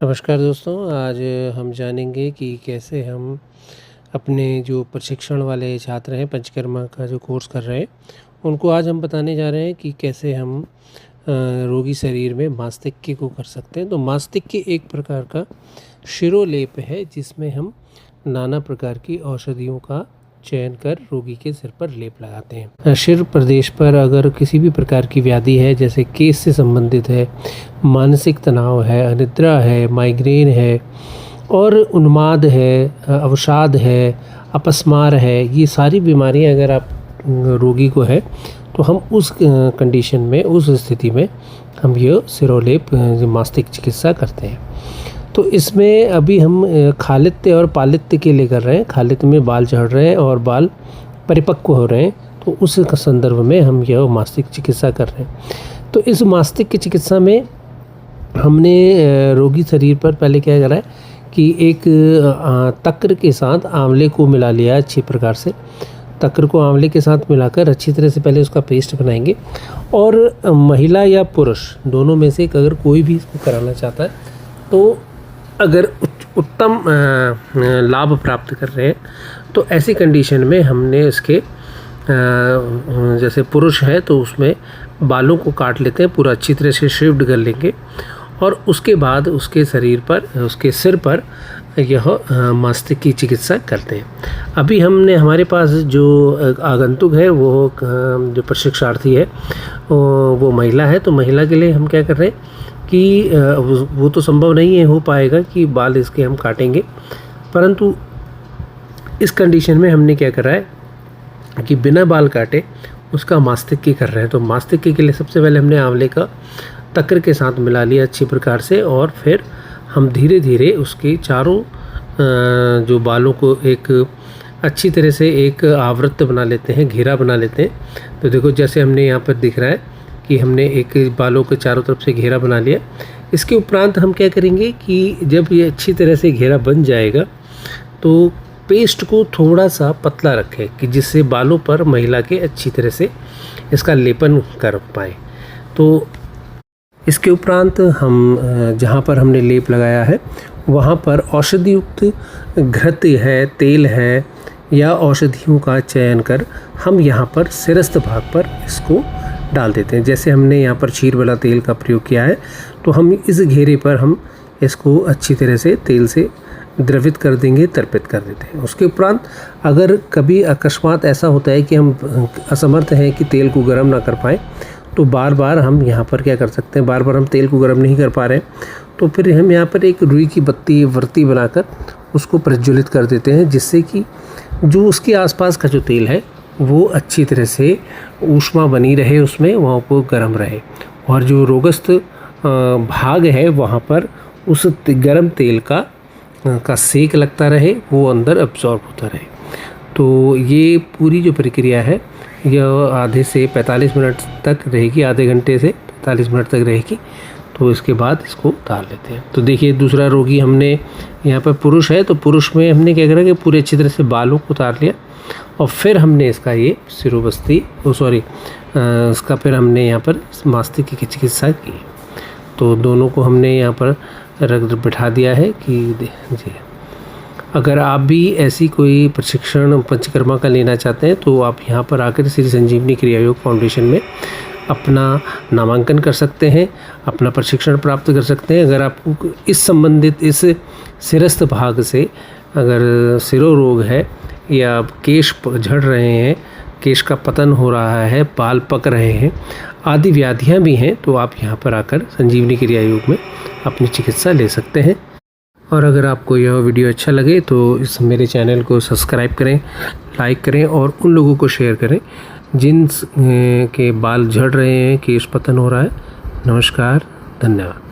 नमस्कार दोस्तों, आज हम जानेंगे कि कैसे हम अपने जो प्रशिक्षण वाले छात्र हैं, पंचकर्मा का जो कोर्स कर रहे हैं, उनको आज हम बताने जा रहे हैं कि कैसे हम रोगी शरीर में मांसतिक्य को कर सकते हैं। तो मांसतिक्य एक प्रकार का शिरोलेप है जिसमें हम नाना प्रकार की औषधियों का चयन कर रोगी के सिर पर लेप लगाते हैं। सिर प्रदेश पर अगर किसी भी प्रकार की व्याधि है, जैसे केस से संबंधित है, मानसिक तनाव है, अनिद्रा है, माइग्रेन है और उन्माद है, अवसाद है, अपस्मार है, ये सारी बीमारियां अगर आप रोगी को है तो हम उस कंडीशन में, उस स्थिति में हम ये सिरोलेप मांसतिक चिकित्सा करते हैं। तो इसमें अभी हम खालित्य और पालित्य के लिए कर रहे हैं। खालित्य में बाल झड़ रहे हैं और बाल परिपक्व हो रहे हैं, तो उस संदर्भ में हम यह मांसतिक चिकित्सा कर रहे हैं। तो इस मांसतिक की चिकित्सा में हमने रोगी शरीर पर पहले क्या करा है कि एक तक्र के साथ आंवले को मिला लिया अच्छी प्रकार से। तक्र को आंवले के साथ मिलाकर अच्छी तरह से पहले उसका पेस्ट बनाएंगे और महिला या पुरुष दोनों में से अगर कोई भी इसको कराना चाहता है तो अगर उत्तम लाभ प्राप्त कर रहे हैं तो ऐसी कंडीशन में हमने इसके जैसे पुरुष है तो उसमें बालों को काट लेते हैं, पूरा अच्छी तरह से शेव्ड कर लेंगे और उसके बाद उसके शरीर पर, उसके सिर पर यह मांसतिक की चिकित्सा करते हैं। अभी हमने हमारे पास जो आगंतुक है वो जो प्रशिक्षार्थी है वो महिला है, तो महिला के लिए हम क्या कर रहे हैं कि वो तो संभव नहीं है हो पाएगा कि बाल इसके हम काटेंगे, परंतु इस कंडीशन में हमने क्या करा है कि बिना बाल काटे उसका मांसतिक्य कर रहे हैं। तो मांसतिक्य के लिए सबसे पहले हमने आंवले का तक्र के साथ मिला लिया अच्छी प्रकार से और फिर हम धीरे धीरे उसके चारों जो बालों को एक अच्छी तरह से एक आवृत्त बना लेते हैं, घेरा बना लेते हैं। तो देखो जैसे हमने यहाँ पर दिख रहा है कि हमने एक बालों के चारों तरफ से घेरा बना लिया। इसके उपरांत हम क्या करेंगे कि जब ये अच्छी तरह से घेरा बन जाएगा तो पेस्ट को थोड़ा सा पतला रखें कि जिससे बालों पर महिला के अच्छी तरह से इसका लेपन कर पाएँ। तो इसके उपरांत हम जहाँ पर हमने लेप लगाया है वहाँ पर औषधि युक्त घृत है, तेल है या औषधियों का चयन कर हम यहाँ पर सिरस्थ भाग पर इसको डाल देते हैं। जैसे हमने यहाँ पर क्षीर वाला तेल का प्रयोग किया है तो हम इस घेरे पर हम इसको अच्छी तरह से तेल से द्रवित कर देंगे, तर्पित कर देते हैं। उसके उपरांत अगर कभी अकस्मात ऐसा होता है कि हम असमर्थ हैं कि तेल को गर्म ना कर पाएँ तो बार बार हम यहाँ पर क्या कर सकते हैं, बार बार हम तेल को गर्म नहीं कर पा रहे तो फिर हम यहाँ पर एक रुई की बत्ती वर्ती बनाकर उसको प्रज्वलित कर देते हैं, जिससे कि जो उसके आसपास का जो तेल है वो अच्छी तरह से ऊष्मा बनी रहे, उसमें वहाँ को गर्म रहे और जो रोगस्त भाग है वहाँ पर उस गर्म तेल का सेक लगता रहे, वो अंदर अब्जॉर्ब होता रहे। तो ये पूरी जो प्रक्रिया है यह आधे से 45 मिनट तक रहेगी, आधे घंटे से 45 मिनट तक रहेगी। तो इसके बाद इसको उतार लेते हैं। तो देखिए दूसरा रोगी हमने यहाँ पर पुरुष है, तो पुरुष में हमने क्या करा कि पूरे अच्छी तरह से बालों को उतार लिया और फिर हमने इसका ये सिरोबस्ती इसका फिर हमने यहाँ पर मांसतिक्य की चिकित्सा की। तो दोनों को हमने यहाँ पर रख बिठा दिया है कि जी अगर आप भी ऐसी कोई प्रशिक्षण पंचकर्मा का लेना चाहते हैं तो आप यहाँ पर आकर श्री संजीवनी क्रिया योग फाउंडेशन में अपना नामांकन कर सकते हैं, अपना प्रशिक्षण प्राप्त कर सकते हैं। अगर आपको इस संबंधित इस सिरस्थ भाग से अगर सिरो रोग है या केश झड़ रहे हैं, केश का पतन हो रहा है, बाल पक रहे हैं आदि व्याधियां भी हैं तो आप यहां पर आकर संजीवनी क्रिया योग में अपनी चिकित्सा ले सकते हैं। और अगर आपको यह वीडियो अच्छा लगे तो इस मेरे चैनल को सब्सक्राइब करें, लाइक करें और उन लोगों को शेयर करें जिन के बाल झड़ रहे हैं, केश पतन हो रहा है। नमस्कार, धन्यवाद।